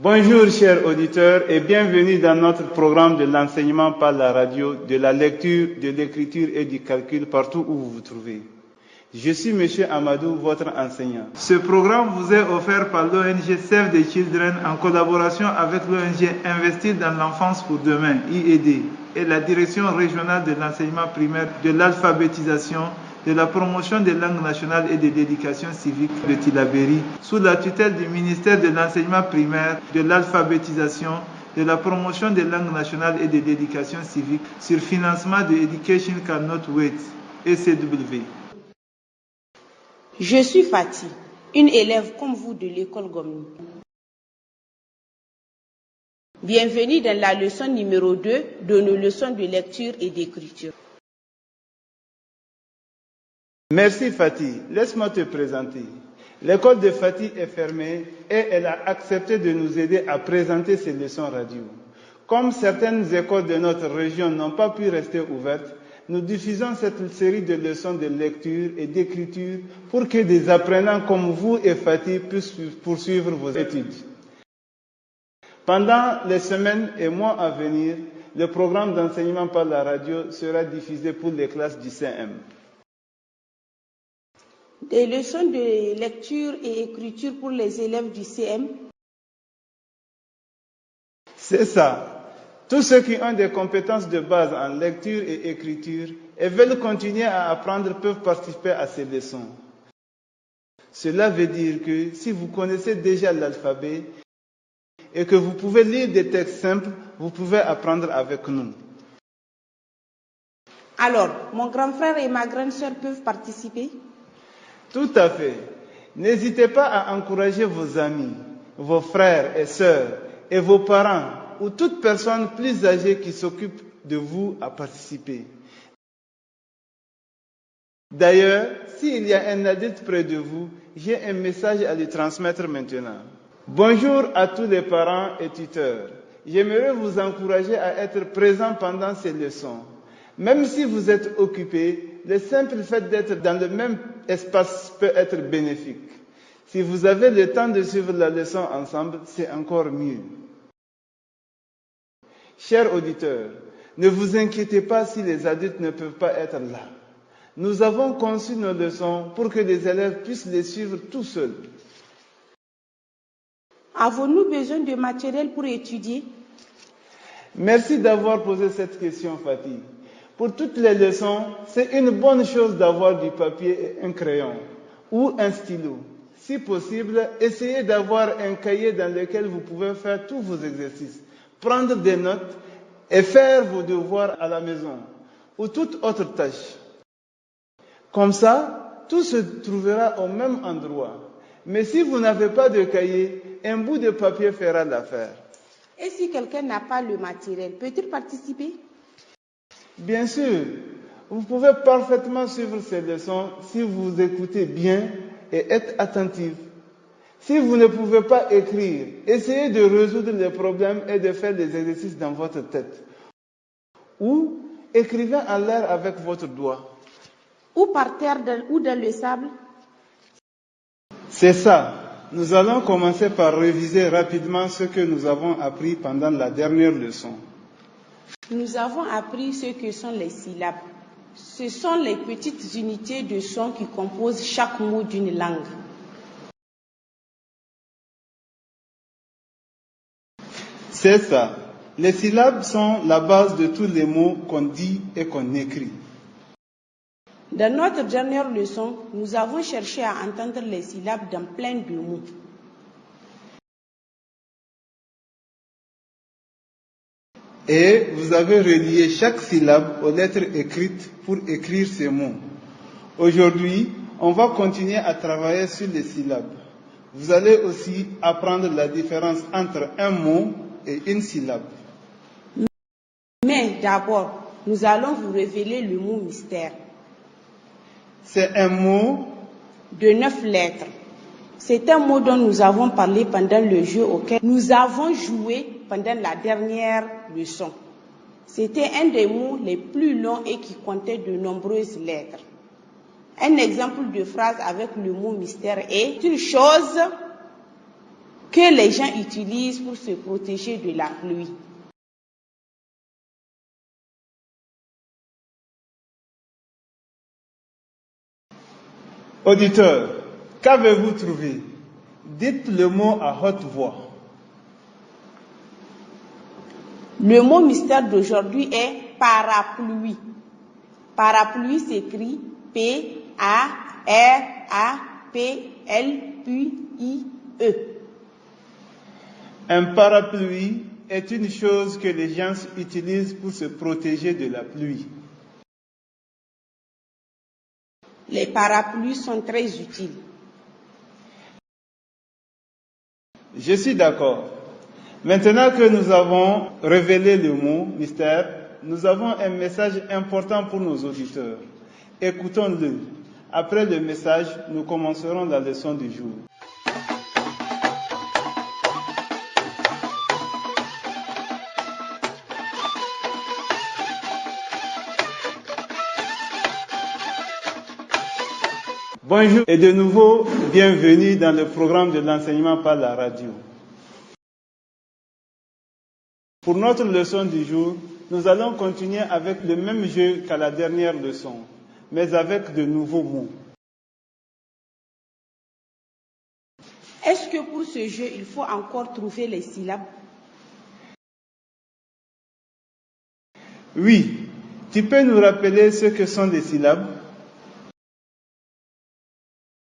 Bonjour chers auditeurs et bienvenue dans notre programme de l'enseignement par la radio, de la lecture, de l'écriture et du calcul partout où vous vous trouvez. Je suis M. Amadou, votre enseignant. Ce programme vous est offert par l'ONG Save the Children en collaboration avec l'ONG Investir dans l'enfance pour demain, IED, et la Direction régionale de l'enseignement primaire, de l'alphabétisation, de la promotion des langues nationales et de l'éducation civique de Tillabéri, sous la tutelle du ministère de l'enseignement primaire, de l'alphabétisation, de la promotion des langues nationales et de l'éducation civique, sur financement de Education Cannot Wait, ECW. Je suis Fatih, une élève comme vous de l'école Gomni. Bienvenue dans la leçon numéro 2 de nos leçons de lecture et d'écriture. Merci Fatih. Laisse-moi te présenter. L'école de Fatih est fermée et elle a accepté de nous aider à présenter ces leçons radio. Comme certaines écoles de notre région n'ont pas pu rester ouvertes, nous diffusons cette série de leçons de lecture et d'écriture pour que des apprenants comme vous et Fatih puissent poursuivre vos études. Pendant les semaines et mois à venir, le programme d'enseignement par la radio sera diffusé pour les classes du CM. Des leçons de lecture et écriture pour les élèves du CM. C'est ça. Tous ceux qui ont des compétences de base en lecture et écriture et veulent continuer à apprendre peuvent participer à ces leçons. Cela veut dire que si vous connaissez déjà l'alphabet et que vous pouvez lire des textes simples, vous pouvez apprendre avec nous. Alors, mon grand frère et ma grande sœur peuvent participer? Tout à fait. N'hésitez pas à encourager vos amis, vos frères et sœurs et vos parents ou toute personne plus âgée qui s'occupe de vous à participer. D'ailleurs, s'il y a un adulte près de vous, j'ai un message à lui transmettre maintenant. Bonjour à tous les parents et tuteurs. J'aimerais vous encourager à être présents pendant ces leçons. Même si vous êtes occupés, le simple fait d'être dans le même espace peut être bénéfique. Si vous avez le temps de suivre la leçon ensemble, c'est encore mieux. Chers auditeurs, ne vous inquiétez pas si les adultes ne peuvent pas être là. Nous avons conçu nos leçons pour que les élèves puissent les suivre tout seuls. Avons-nous besoin de matériel pour étudier? Merci d'avoir posé cette question, Fatih. Pour toutes les leçons, c'est une bonne chose d'avoir du papier et un crayon ou un stylo. Si possible, essayez d'avoir un cahier dans lequel vous pouvez faire tous vos exercices, prendre des notes et faire vos devoirs à la maison ou toute autre tâche. Comme ça, tout se trouvera au même endroit. Mais si vous n'avez pas de cahier, un bout de papier fera l'affaire. Et si quelqu'un n'a pas le matériel, peut-il participer? Bien sûr, vous pouvez parfaitement suivre ces leçons si vous écoutez bien et êtes attentif. Si vous ne pouvez pas écrire, essayez de résoudre les problèmes et de faire des exercices dans votre tête. Ou écrivez en l'air avec votre doigt. Ou par terre ou dans le sable. C'est ça. Nous allons commencer par réviser rapidement ce que nous avons appris pendant la dernière leçon. Nous avons appris ce que sont les syllabes. Ce sont les petites unités de son qui composent chaque mot d'une langue. C'est ça. Les syllabes sont la base de tous les mots qu'on dit et qu'on écrit. Dans notre dernière leçon, nous avons cherché à entendre les syllabes dans plein de mots. Et vous avez relié chaque syllabe aux lettres écrites pour écrire ces mots. Aujourd'hui, on va continuer à travailler sur les syllabes. Vous allez aussi apprendre la différence entre un mot et une syllabe. Mais d'abord, nous allons vous révéler le mot mystère. C'est un mot de 9 lettres. C'est un mot dont nous avons parlé pendant le jeu auquel nous avons joué pendant la dernière leçon. C'était un des mots les plus longs et qui comptait de nombreuses lettres. Un exemple de phrase avec le mot mystère est une chose que les gens utilisent pour se protéger de la pluie. Auditeurs, qu'avez-vous trouvé? Dites le mot à haute voix. Le mot mystère d'aujourd'hui est parapluie. Parapluie s'écrit P-A-R-A-P-L-U-I-E. Un parapluie est une chose que les gens utilisent pour se protéger de la pluie. Les parapluies sont très utiles. Je suis d'accord. Maintenant que nous avons révélé le mot mystère, nous avons un message important pour nos auditeurs. Écoutons-le. Après le message, nous commencerons la leçon du jour. Bonjour et de nouveau, bienvenue dans le programme de l'enseignement par la radio. Pour notre leçon du jour, nous allons continuer avec le même jeu qu'à la dernière leçon, mais avec de nouveaux mots. Est-ce que pour ce jeu, il faut encore trouver les syllabes? Oui, tu peux nous rappeler ce que sont les syllabes?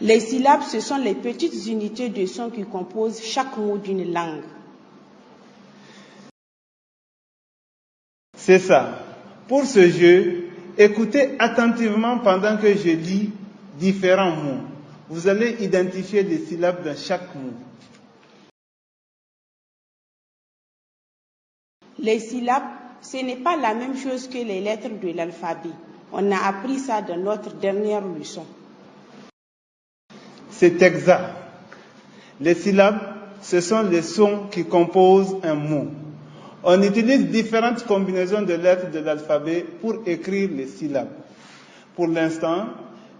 Les syllabes, ce sont les petites unités de son qui composent chaque mot d'une langue. C'est ça. Pour ce jeu, écoutez attentivement pendant que je lis différents mots. Vous allez identifier des syllabes dans chaque mot. Les syllabes, ce n'est pas la même chose que les lettres de l'alphabet. On a appris ça dans notre dernière leçon. C'est exact. Les syllabes, ce sont les sons qui composent un mot. On utilise différentes combinaisons de lettres de l'alphabet pour écrire les syllabes. Pour l'instant,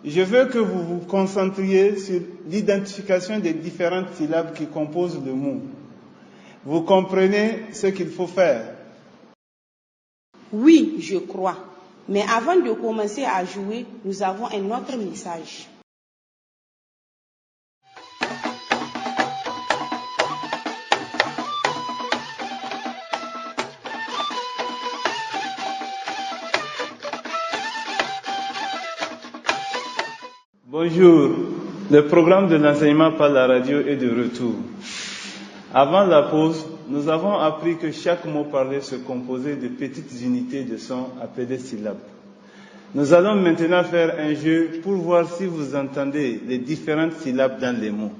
je veux que vous vous concentriez sur l'identification des différentes syllabes qui composent le mot. Vous comprenez ce qu'il faut faire? Oui, je crois. Mais avant de commencer à jouer, nous avons un autre message. Bonjour, le programme de l'enseignement par la radio est de retour. Avant la pause, nous avons appris que chaque mot parlé se composait de petites unités de son appelées syllabes. Nous allons maintenant faire un jeu pour voir si vous entendez les différentes syllabes dans les mots.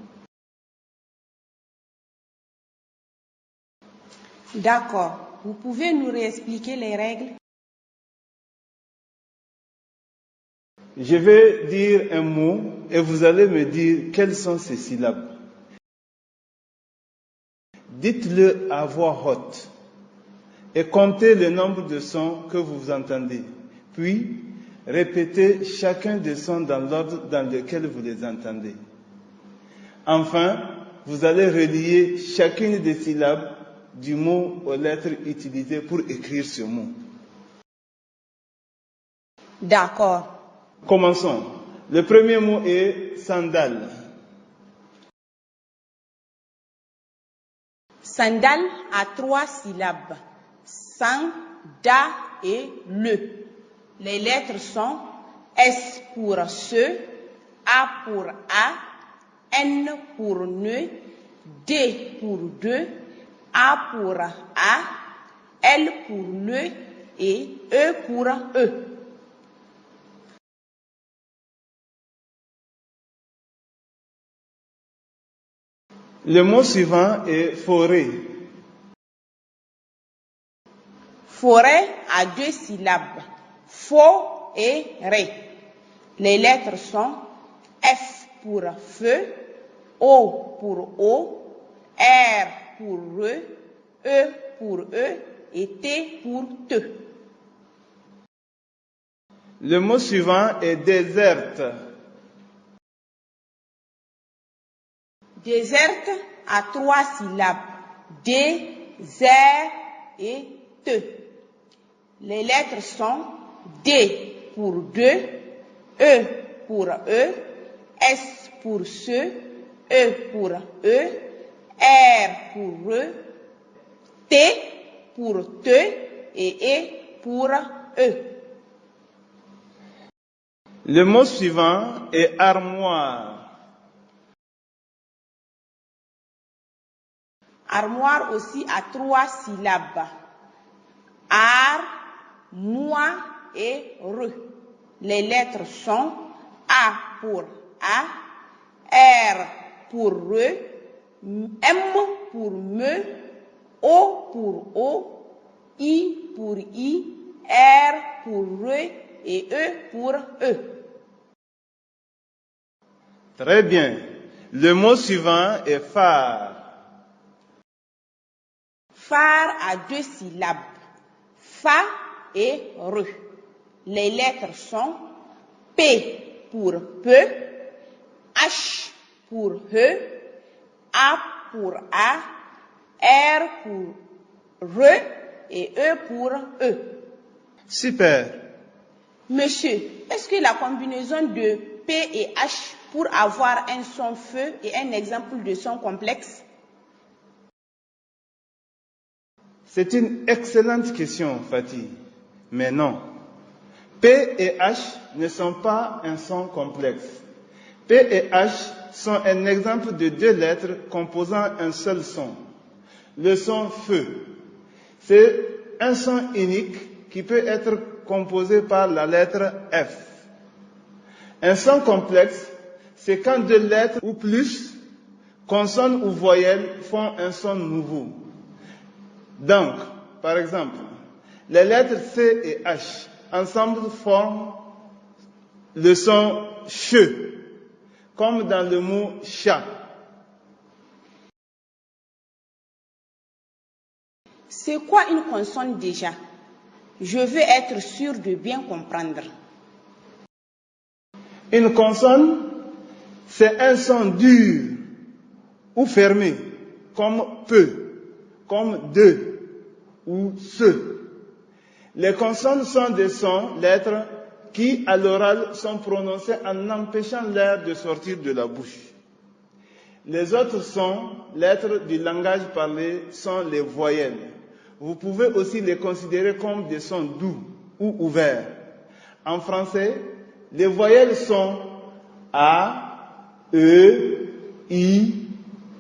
D'accord. Vous pouvez nous réexpliquer les règles? Je vais dire un mot et vous allez me dire quelles sont ces syllabes. Dites-le à voix haute et comptez le nombre de sons que vous entendez. Puis, répétez chacun des sons dans l'ordre dans lequel vous les entendez. Enfin, vous allez relier chacune des syllabes du mot aux lettres utilisées pour écrire ce mot. D'accord. Commençons. Le premier mot est sandale. Sandale a 3 syllabes. San, da et le. Les lettres sont S pour se, A pour a, N pour ne, D pour de, A pour a, L pour le et E pour e. Le mot suivant est forêt. Forêt a 2 syllabes, fo et ré. Les lettres sont F pour feu, O pour eau, R pour re, E pour e et T pour te. Le mot suivant est déserte. Déserte à 3 syllabes. D, Z et T. Les lettres sont D pour 2, E pour E, S pour se, E pour E, R pour re, T pour te et E pour E. Le mot suivant est armoire. Armoire aussi à 3 syllabes. Ar, moi et re. Les lettres sont A pour A, R pour re, M pour me, O pour O, I pour I, R pour re et E pour E. Très bien. Le mot suivant est phare. Phare à 2 syllabes. Fa et re. Les lettres sont P pour peu, H pour he, A pour a, R pour re et E pour E. Super. Monsieur, est-ce que la combinaison de P et H pour avoir un son feu est un exemple de son complexe? C'est une excellente question, Fatih. Mais non. P et H ne sont pas un son complexe. P et H sont un exemple de 2 lettres composant un seul son. Le son feu. C'est un son unique qui peut être composé par la lettre F. Un son complexe, c'est quand 2 lettres ou plus, consonnes ou voyelles, font un son nouveau. Donc, par exemple, les lettres C et H ensemble forment le son ch, comme dans le mot chat. C'est quoi une consonne déjà? Je veux être sûr de bien comprendre. Une consonne, c'est un son dur ou fermé, comme peu, comme de ou ce. Les consonnes sont des sons, lettres, qui à l'oral sont prononcées en empêchant l'air de sortir de la bouche. Les autres sons, lettres du langage parlé, sont les voyelles. Vous pouvez aussi les considérer comme des sons doux ou ouverts. En français, les voyelles sont A, E, I,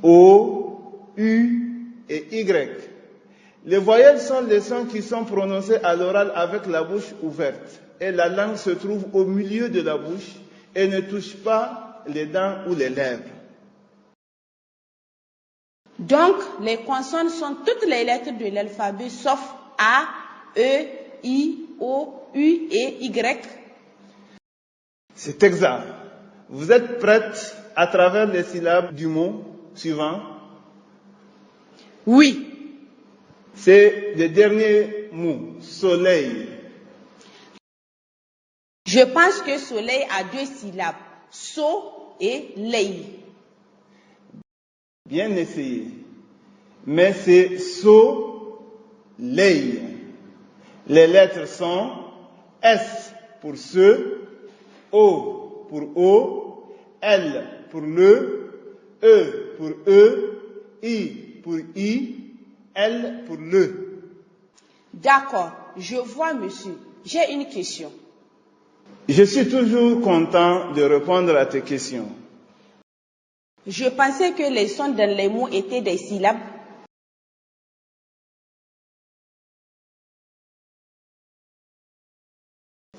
O, U et Y. Les voyelles sont les sons qui sont prononcés à l'oral avec la bouche ouverte. Et la langue se trouve au milieu de la bouche et ne touche pas les dents ou les lèvres. Donc, les consonnes sont toutes les lettres de l'alphabet sauf A, E, I, O, U et Y. C'est exact. Vous êtes prête à travers les syllabes du mot suivant? Oui. C'est le dernier mot, soleil. Je pense que soleil a 2 syllabes, so et lei. Bien essayé. Mais c'est soleil. Les lettres sont S pour se, O pour O, L pour le, E pour E, I pour I, L pour le. D'accord, je vois, monsieur. J'ai une question. Je suis toujours content de répondre à tes questions. Je pensais que les sons dans les mots étaient des syllabes.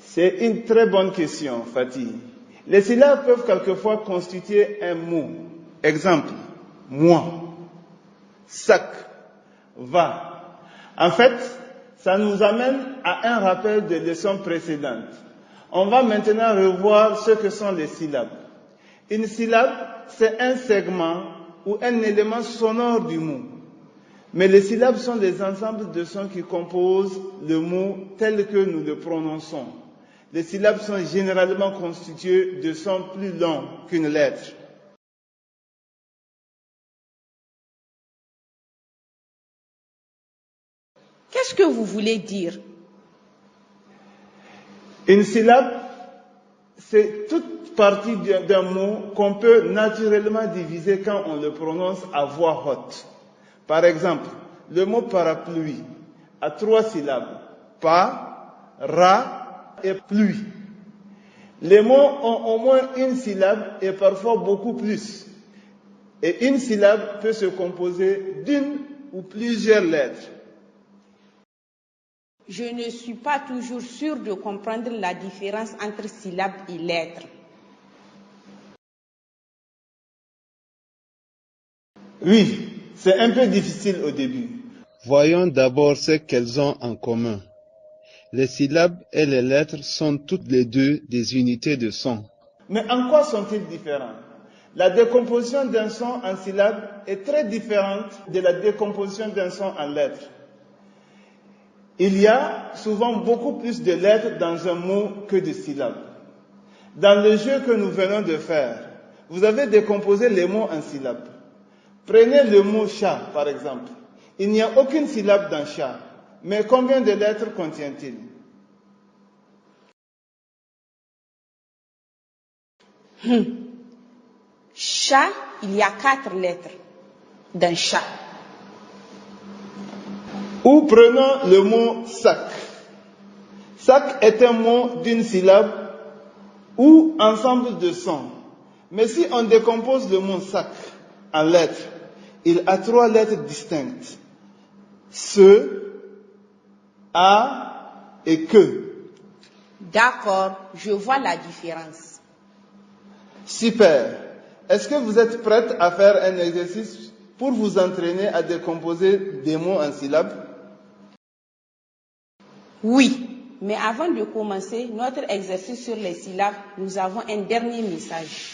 C'est une très bonne question, Fatih. Les syllabes peuvent quelquefois constituer un mot. Exemple, moi, sac, va. En fait, ça nous amène à un rappel des leçons précédentes. On va maintenant revoir ce que sont les syllabes. Une syllabe, c'est un segment ou un élément sonore du mot. Mais les syllabes sont des ensembles de sons qui composent le mot tel que nous le prononçons. Les syllabes sont généralement constituées de sons plus longs qu'une lettre. Qu'est-ce que vous voulez dire? Une syllabe, c'est toute partie d'un mot qu'on peut naturellement diviser quand on le prononce à voix haute. Par exemple, le mot parapluie a 3 syllabes. Pa, ra et pluie. Les mots ont au moins une syllabe et parfois beaucoup plus. Et une syllabe peut se composer d'une ou plusieurs lettres. Je ne suis pas toujours sûre de comprendre la différence entre syllabes et lettres. Oui, c'est un peu difficile au début. Voyons d'abord ce qu'elles ont en commun. Les syllabes et les lettres sont toutes les deux des unités de son. Mais en quoi sont-ils différents? La décomposition d'un son en syllabes est très différente de la décomposition d'un son en lettres. Il y a souvent beaucoup plus de lettres dans un mot que de syllabes. Dans le jeu que nous venons de faire, vous avez décomposé les mots en syllabes. Prenez le mot chat, par exemple. Il n'y a aucune syllabe dans chat. Mais combien de lettres contient-il? Chat, il y a 4 lettres dans chat. Ou prenons le mot sac. Sac est un mot d'une syllabe ou ensemble de sons. Mais si on décompose le mot sac en lettres, il a 3 lettres distinctes. Se, a et que. D'accord, je vois la différence. Super. Est-ce que vous êtes prête à faire un exercice pour vous entraîner à décomposer des mots en syllabes? Oui, mais avant de commencer notre exercice sur les syllabes, nous avons un dernier message.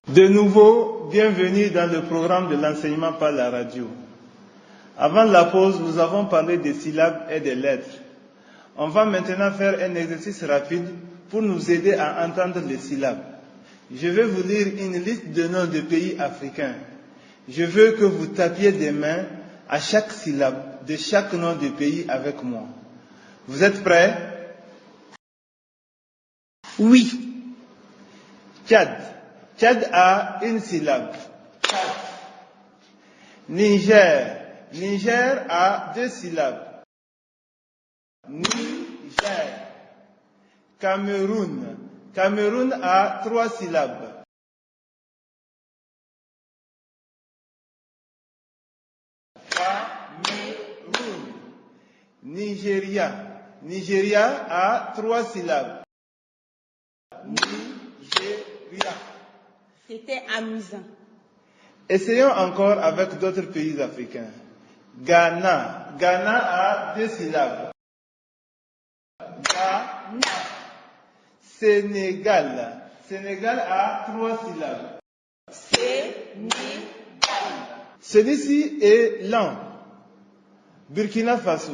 De nouveau, bienvenue dans le programme de l'enseignement par la radio. Avant la pause, nous avons parlé des syllabes et des lettres. On va maintenant faire un exercice rapide pour nous aider à entendre les syllabes. Je vais vous lire une liste de noms de pays africains. Je veux que vous tapiez des mains à chaque syllabe de chaque nom de pays avec moi. Vous êtes prêts? Oui. Tchad. Tchad a une syllabe. Tchad. Niger. Niger a 2 syllabes. Niger. Cameroun. Cameroun a 3 syllabes. Cameroun. Nigeria. Nigeria a 3 syllabes. Nigeria. C'était amusant. Essayons encore avec d'autres pays africains. Ghana. Ghana a 2 syllabes. Ghana. Sénégal. Sénégal a 3 syllabes. Sénégal. Celui-ci est lent. Burkina Faso.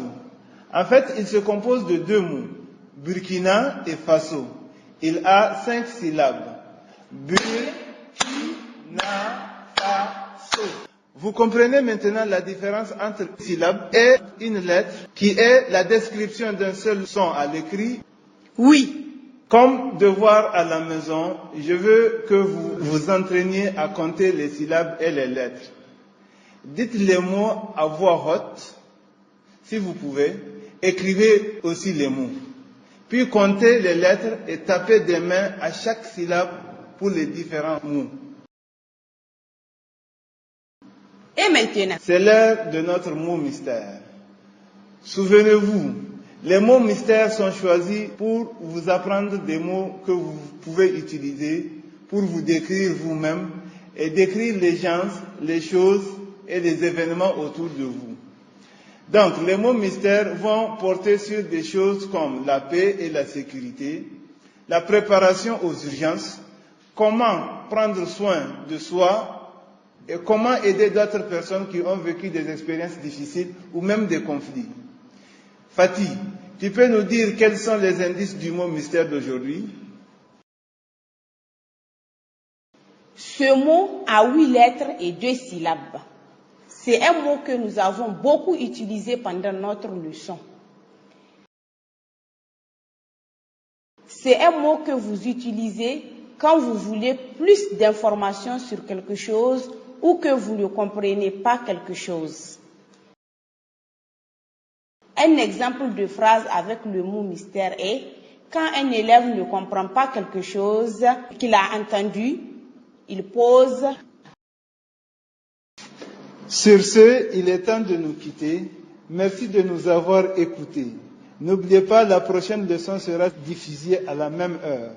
En fait, il se compose de 2 mots. Burkina et Faso. Il a 5 syllabes. Burkina Faso. Vous comprenez maintenant la différence entre une syllabe et une lettre qui est la description d'un seul son à l'écrit? Oui. Comme devoir à la maison, je veux que vous vous entraîniez à compter les syllabes et les lettres. Dites les mots à voix haute, si vous pouvez. Écrivez aussi les mots. Puis comptez les lettres et tapez des mains à chaque syllabe pour les différents mots. Et maintenant? C'est l'heure de notre mot mystère. Souvenez-vous, les mots mystères sont choisis pour vous apprendre des mots que vous pouvez utiliser pour vous décrire vous-même et décrire les gens, les choses et les événements autour de vous. Donc, les mots mystères vont porter sur des choses comme la paix et la sécurité, la préparation aux urgences, comment prendre soin de soi, et comment aider d'autres personnes qui ont vécu des expériences difficiles ou même des conflits. Fatih, tu peux nous dire quels sont les indices du mot mystère d'aujourd'hui? Ce mot a 8 lettres et 2 syllabes. C'est un mot que nous avons beaucoup utilisé pendant notre leçon. C'est un mot que vous utilisez quand vous voulez plus d'informations sur quelque chose ou que vous ne comprenez pas quelque chose. Un exemple de phrase avec le mot mystère est quand un élève ne comprend pas quelque chose qu'il a entendu, il pose. Sur ce, il est temps de nous quitter. Merci de nous avoir écoutés. N'oubliez pas, la prochaine leçon sera diffusée à la même heure.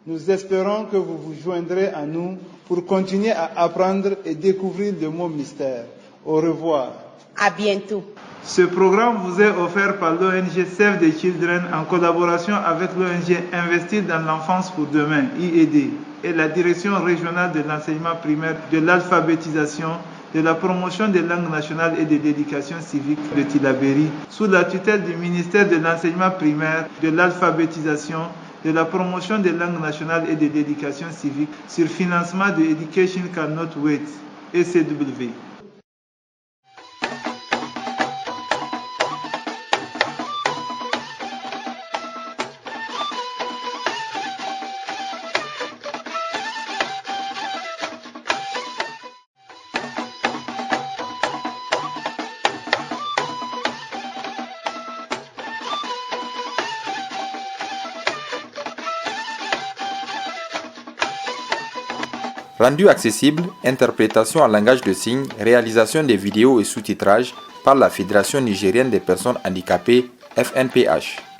Nous espérons que vous vous joindrez à nous pour continuer à apprendre et découvrir le mot mystère. Au revoir. À bientôt. Ce programme vous est offert par l'ONG Save the Children en collaboration avec l'ONG Investir dans l'enfance pour demain, IED, et la Direction régionale de l'enseignement primaire, de l'alphabétisation, de la promotion des langues nationales et de l'éducation civique de Tillabéri, sous la tutelle du ministère de l'enseignement primaire, de l'alphabétisation, de la promotion des langues nationales et de l'éducation civique, sur financement de Education Cannot Wait, ECW. Rendu accessible, interprétation en langage de signes, réalisation des vidéos et sous-titrage par la Fédération nigérienne des personnes handicapées, FNPH.